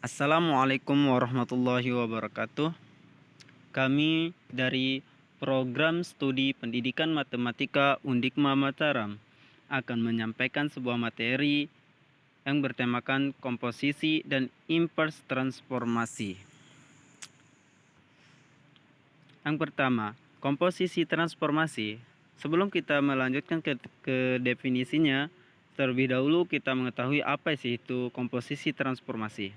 Assalamualaikum warahmatullahi wabarakatuh. Kami dari Program Studi Pendidikan Matematika Undikma Mataram akan menyampaikan sebuah materi yang bertemakan komposisi dan inverse transformasi. Yang pertama, komposisi transformasi. Sebelum kita melanjutkan ke definisinya, terlebih dahulu kita mengetahui apa sih itu komposisi transformasi.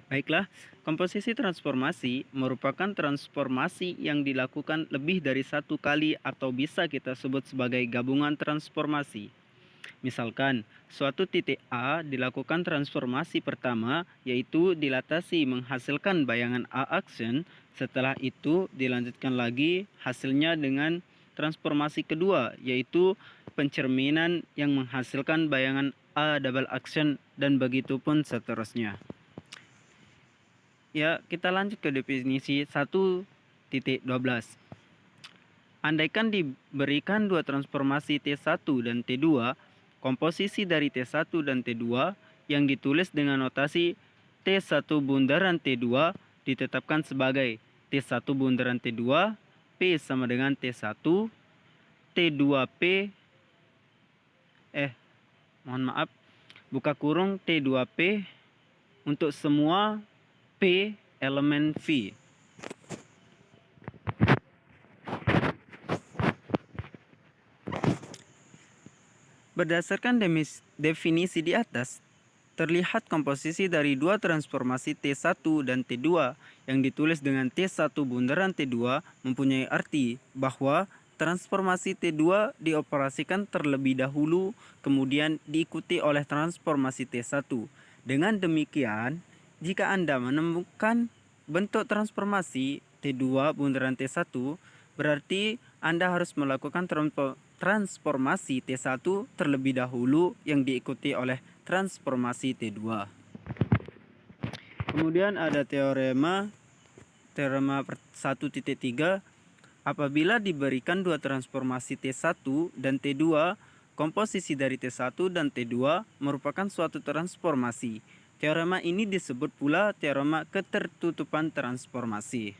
Baiklah, komposisi transformasi merupakan transformasi yang dilakukan lebih dari satu kali atau bisa kita sebut sebagai gabungan transformasi. Misalkan, suatu titik A dilakukan transformasi pertama, yaitu dilatasi menghasilkan bayangan A aksen. Setelah itu dilanjutkan lagi hasilnya dengan transformasi kedua, yaitu pencerminan yang menghasilkan bayangan A double aksen, dan begitu pun seterusnya. Ya, kita lanjut ke definisi 1.12. Andaikan diberikan dua transformasi T1 dan T2, komposisi dari T1 dan T2 yang ditulis dengan notasi T1 bundaran T2 ditetapkan sebagai T1 bundaran T2, P sama dengan T1, T2P, buka kurung T2P untuk semua P elemen V. Berdasarkan definisi di atas, terlihat komposisi dari dua transformasi T1 dan T2 yang ditulis dengan T1 bundaran T2 mempunyai arti bahwa transformasi T2 dioperasikan terlebih dahulu, kemudian diikuti oleh transformasi T1. Dengan demikian, jika Anda menemukan bentuk transformasi T2 bundaran T1, berarti Anda harus melakukan transformasi T1 terlebih dahulu yang diikuti oleh transformasi T2. Kemudian ada teorema 1.3. Apabila diberikan dua transformasi T1 dan T2, komposisi dari T1 dan T2 merupakan suatu transformasi. Teorema ini disebut pula teorema ketertutupan transformasi.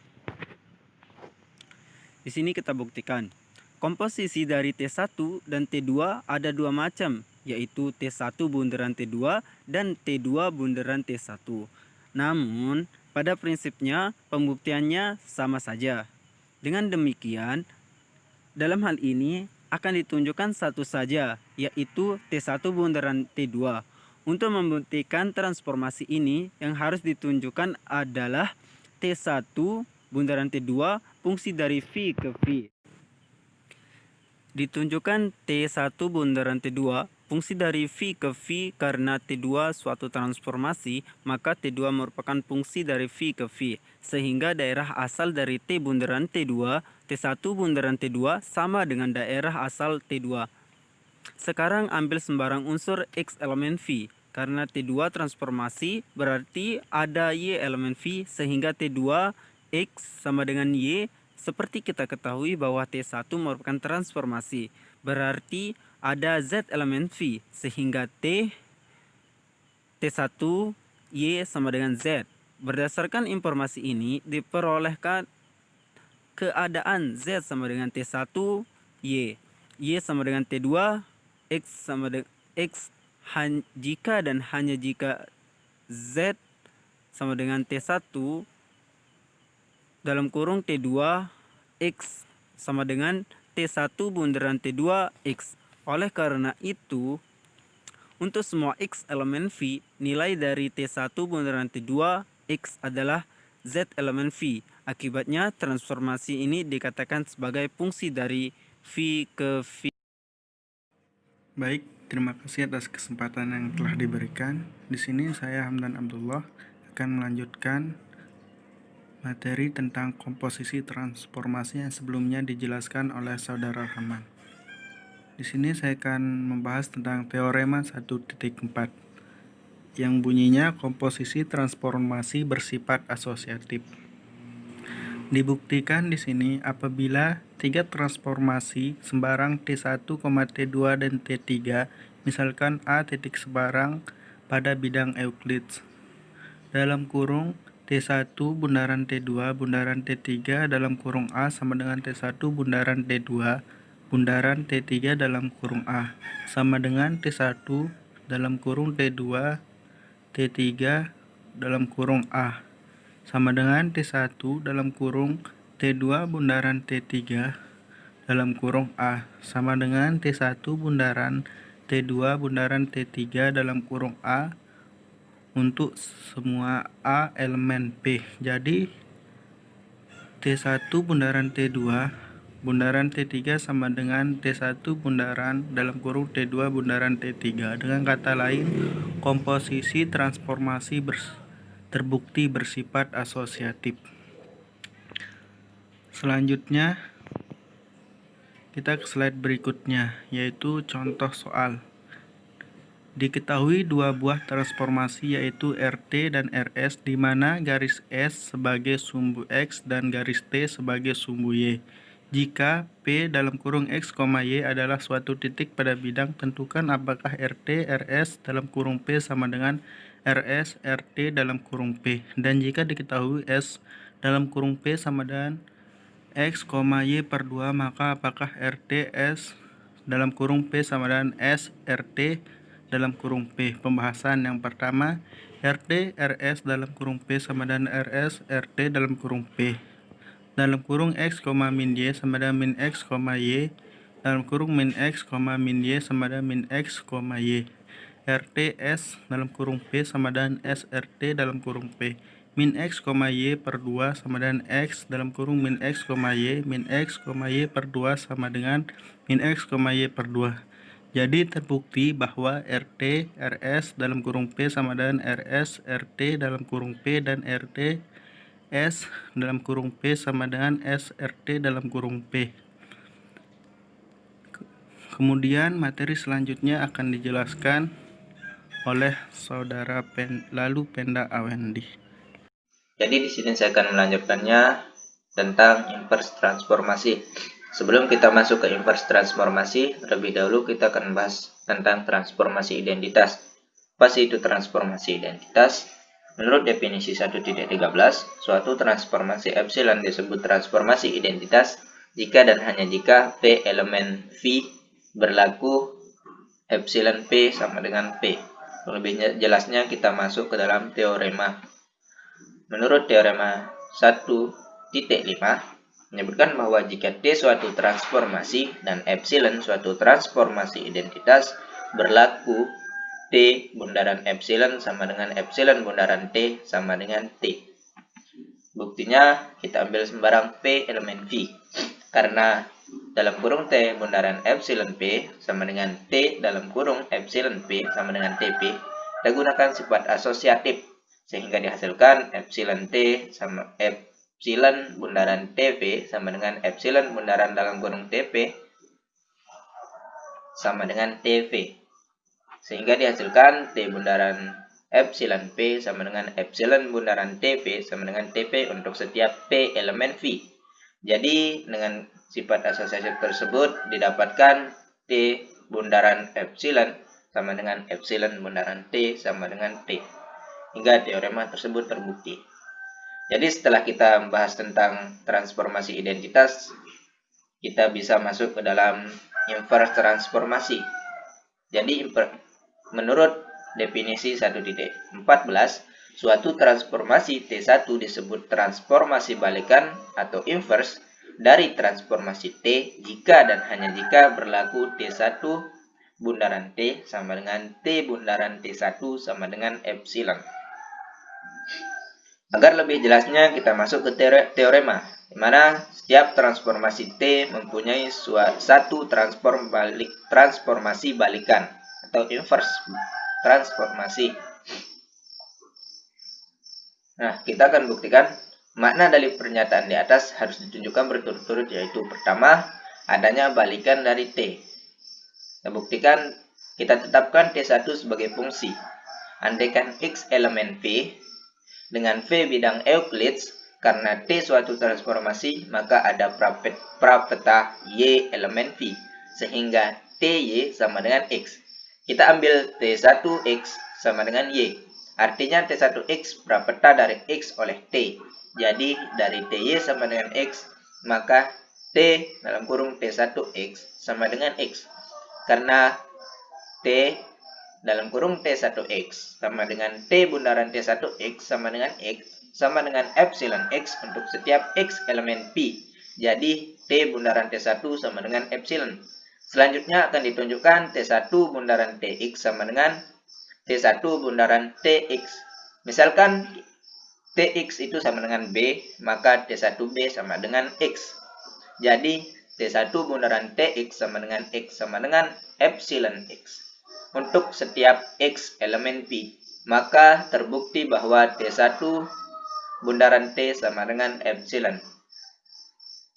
Di sini kita buktikan. Komposisi dari T1 dan T2 ada dua macam, yaitu T1 bundaran T2 dan T2 bundaran T1. Namun, pada prinsipnya pembuktiannya sama saja. Dengan demikian, dalam hal ini akan ditunjukkan satu saja, yaitu T1 bundaran T2. Untuk membuktikan transformasi ini, yang harus ditunjukkan adalah T1 bundaran T2 fungsi dari V ke V. Ditunjukkan T1 bundaran T2 fungsi dari V ke V karena T2 suatu transformasi, maka T2 merupakan fungsi dari V ke V, sehingga daerah asal dari T bundaran T2, T1 bundaran T2 sama dengan daerah asal T2. Sekarang ambil sembarang unsur X elemen V. Karena T2 transformasi berarti ada Y elemen V, sehingga T2 X sama dengan Y. Seperti kita ketahui bahwa T1 merupakan transformasi, berarti ada Z elemen V, sehingga T1 Y sama dengan Z. Berdasarkan informasi ini diperolehkan keadaan Z sama dengan T1 Y, Y sama dengan T2, X sama dengan X jika dan hanya jika Z sama dengan T1 dalam kurung T2 X sama dengan T1 bundaran T2 X. Oleh karena itu, untuk semua X elemen V, nilai dari T1 bundaran T2 X adalah Z elemen V. Akibatnya transformasi ini dikatakan sebagai fungsi dari V ke V. Baik, terima kasih atas kesempatan yang telah diberikan. Di sini saya Hamdan Abdullah akan melanjutkan materi tentang komposisi transformasi yang sebelumnya dijelaskan oleh Saudara Rahman. Di sini saya akan membahas tentang teorema 1.4 yang bunyinya komposisi transformasi bersifat asosiatif. Dibuktikan di sini apabila tiga transformasi sembarang T1, T2 dan T3, misalkan A titik sembarang pada bidang Euclid, dalam kurung T1 bundaran T2 bundaran T3 dalam kurung A sama dengan T1 bundaran T2 bundaran T3 dalam kurung A sama dengan T1 dalam kurung T2 T3 dalam kurung A sama dengan T1 dalam kurung T2 bundaran T3 dalam kurung A sama dengan T1 bundaran T2 bundaran T3 dalam kurung A untuk semua A elemen P. Jadi T1 bundaran T2 bundaran T3 sama dengan T1 bundaran dalam kurung T2 bundaran T3. Dengan kata lain, komposisi transformasi terbukti bersifat asosiatif. Selanjutnya kita ke slide berikutnya, yaitu contoh soal. Diketahui dua buah transformasi yaitu RT dan RS di mana garis S sebagai sumbu X dan garis T sebagai sumbu Y. Jika P dalam kurung X, Y adalah suatu titik pada bidang, tentukan apakah RT, RS dalam kurung P sama dengan RS, RT dalam kurung P. Dan jika diketahui S dalam kurung P sama dengan X, Y per 2, maka apakah RT, S dalam kurung P sama dengan S, RT dalam kurung P. Pembahasan yang pertama, RT, RS dalam kurung P sama dengan RS, RT dalam kurung P. Dalam kurung X, min Y sama dengan min X, Y. Dalam kurung min X, min Y sama dengan min X, Y. RT, S dalam kurung P sama dengan S, RT dalam kurung P. Min X, Y per 2 sama dengan X dalam kurung min X, Y. Min X, Y per 2 sama dengan min X, Y per 2. Jadi terbukti bahwa RT, RS dalam kurung P sama dengan RS, RT dalam kurung P dan RT, S dalam kurung P sama dengan S, RT dalam kurung P. Kemudian materi selanjutnya akan dijelaskan oleh saudara Lalu Penda Awendi. Jadi di sini saya akan melanjutkannya tentang inverse transformasi. Sebelum kita masuk ke inverse transformasi, terlebih dahulu kita akan bahas tentang transformasi identitas. Apa sih itu transformasi identitas? Menurut definisi 1.13, suatu transformasi epsilon disebut transformasi identitas jika dan hanya jika P elemen V berlaku epsilon P sama dengan P. Lebih jelasnya kita masuk ke dalam teorema. Menurut teorema 1.5 menyebutkan bahwa jika T suatu transformasi dan epsilon suatu transformasi identitas, berlaku T bundaran epsilon sama dengan epsilon bundaran T sama dengan T. Buktinya kita ambil sembarang P elemen V. Karena dalam kurung T bundaran epsilon P sama dengan T dalam kurung epsilon P sama dengan TP, kita gunakan sifat asosiatif sehingga dihasilkan epsilon T sama epsilon bundaran TP sama dengan epsilon bundaran dalam kurung TP sama dengan TV. Sehingga dihasilkan T bundaran epsilon P sama dengan epsilon bundaran TP sama dengan TP untuk setiap P elemen V. Jadi dengan sifat asosiatif tersebut didapatkan T bundaran epsilon sama dengan epsilon bundaran T sama dengan T. Hingga teorema tersebut terbukti. Jadi setelah kita membahas tentang transformasi identitas, kita bisa masuk ke dalam inverse transformasi. Jadi menurut definisi 1.14, suatu transformasi T1 disebut transformasi balikan atau inverse dari transformasi T jika dan hanya jika berlaku T1 bundaran T sama dengan T bundaran T1 sama dengan epsilon. Agar lebih jelasnya kita masuk ke teorema, di mana setiap transformasi T mempunyai satu transformasi balikan atau inverse transformasi. Nah, kita akan buktikan makna dari pernyataan di atas harus ditunjukkan berturut-turut, yaitu pertama, adanya balikan dari T. Kita buktikan, kita tetapkan T1 sebagai fungsi. Andaikan X elemen V dengan V bidang Euclides, karena T suatu transformasi, maka ada prapeta Y elemen V, sehingga TY sama dengan X. Kita ambil T1X sama dengan Y. Artinya T1X prapeta dari X oleh T. Jadi dari TY sama dengan X, maka T dalam kurung T1X sama dengan X. Karena T dalam kurung T1X sama dengan T bundaran T1X sama dengan X sama dengan epsilon X untuk setiap X elemen P. Jadi T bundaran T1 sama dengan epsilon. Selanjutnya akan ditunjukkan T1 bundaran TX sama dengan T1 bundaran TX. Misalkan TX itu sama dengan B, maka T1B sama dengan X. Jadi T1 bundaran TX sama dengan X sama dengan epsilon X. Untuk setiap X elemen P, maka terbukti bahwa T1 bundaran T sama dengan epsilon.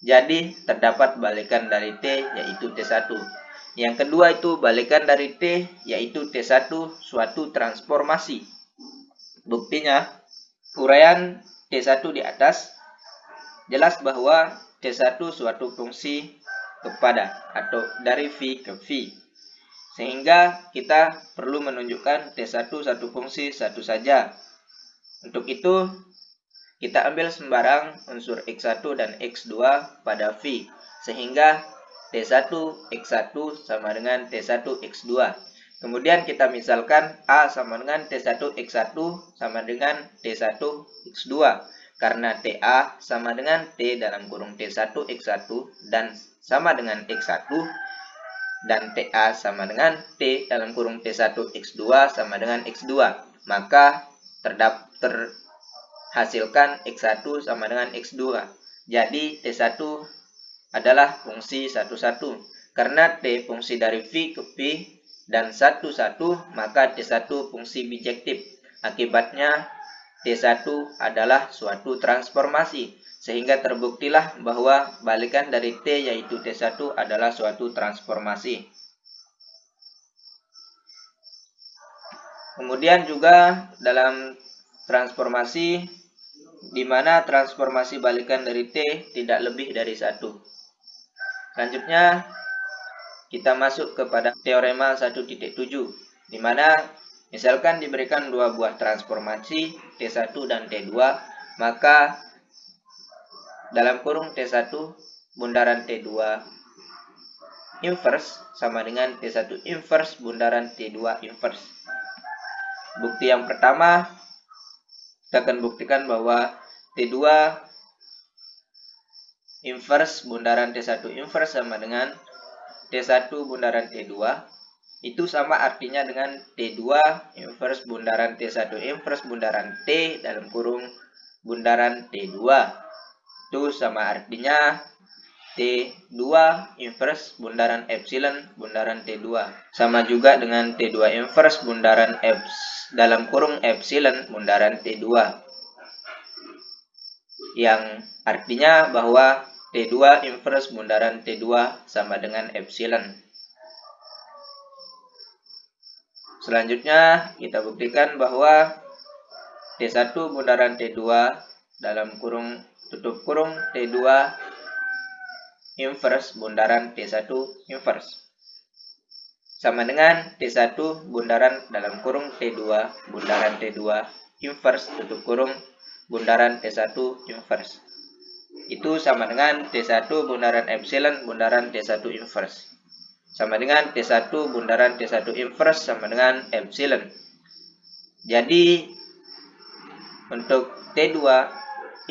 Jadi terdapat balikan dari T yaitu T1. Yang kedua itu balikan dari T yaitu T1 suatu transformasi. Buktinya uraian T1 di atas jelas bahwa T1 suatu fungsi kepada atau dari V ke V. Sehingga kita perlu menunjukkan T1 satu fungsi satu saja. Untuk itu kita ambil sembarang unsur X1 dan X2 pada V, sehingga T1 X1 sama dengan T1 X2. Kemudian kita misalkan A sama dengan T1 X1 sama dengan T1 X2, karena TA sama dengan T dalam kurung T1 X1 dan sama dengan X1, dan TA sama dengan T dalam kurung T1 X2 sama dengan X2, maka hasilkan X1 sama dengan X2. Jadi T1 adalah fungsi satu-satu. Karena T fungsi dari V ke V dan satu-satu, maka T1 fungsi bijektif. Akibatnya T1 adalah suatu transformasi. Sehingga terbuktilah bahwa balikan dari T yaitu T1 adalah suatu transformasi. Kemudian juga dalam transformasi di mana transformasi balikan dari T tidak lebih dari 1. Selanjutnya kita masuk kepada teorema 1.7, di mana misalkan diberikan dua buah transformasi T1 dan T2, maka dalam kurung T1 bundaran T2 inverse sama dengan T1 inverse bundaran T2 inverse. Bukti yang pertama, kita akan buktikan bahwa T2 inverse bundaran T1 inverse sama dengan T1 bundaran T2. Itu sama artinya dengan T2 inverse bundaran T1 inverse bundaran T dalam kurung bundaran T2. Itu sama artinya T2 inverse bundaran epsilon bundaran T2. Sama juga dengan T2 inverse bundaran dalam kurung epsilon bundaran T2. Yang artinya bahwa T2 inverse bundaran T2 sama dengan epsilon. Selanjutnya kita buktikan bahwa T1 bundaran T2 dalam kurung tutup kurung T2 inverse bundaran T1 inverse sama dengan T1 bundaran dalam kurung T2 bundaran T2 inverse tutup kurung bundaran T1 inverse. Itu sama dengan T1 bundaran epsilon bundaran T1 inverse. Sama dengan T1 bundaran T1 inverse sama dengan epsilon. Jadi untuk T2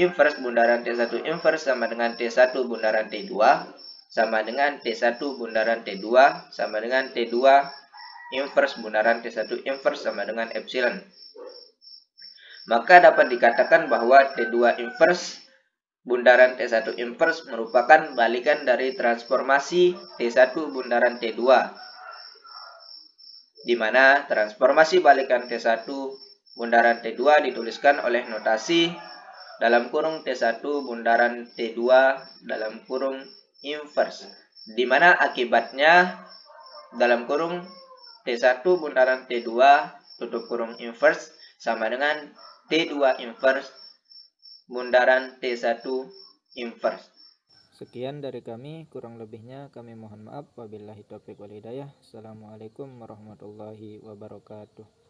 inverse bundaran T1 inverse sama dengan T1 bundaran T2 sama dengan T1 bundaran T2 sama dengan T2 inverse bundaran T1 inverse sama dengan epsilon. Maka dapat dikatakan bahwa T2 inverse bundaran T1 inverse merupakan balikan dari transformasi T1 bundaran T2, di mana transformasi balikan T1 bundaran T2 dituliskan oleh notasi dalam kurung T1 bundaran T2 dalam kurung inverse, di mana akibatnya dalam kurung T1 bundaran T2 tutup kurung inverse sama dengan T2 inverse bundaran T1 inverse. Sekian dari kami, kurang lebihnya kami mohon maaf. Wabillahi taufiq wal hidayah. Assalamualaikum warahmatullahi wabarakatuh.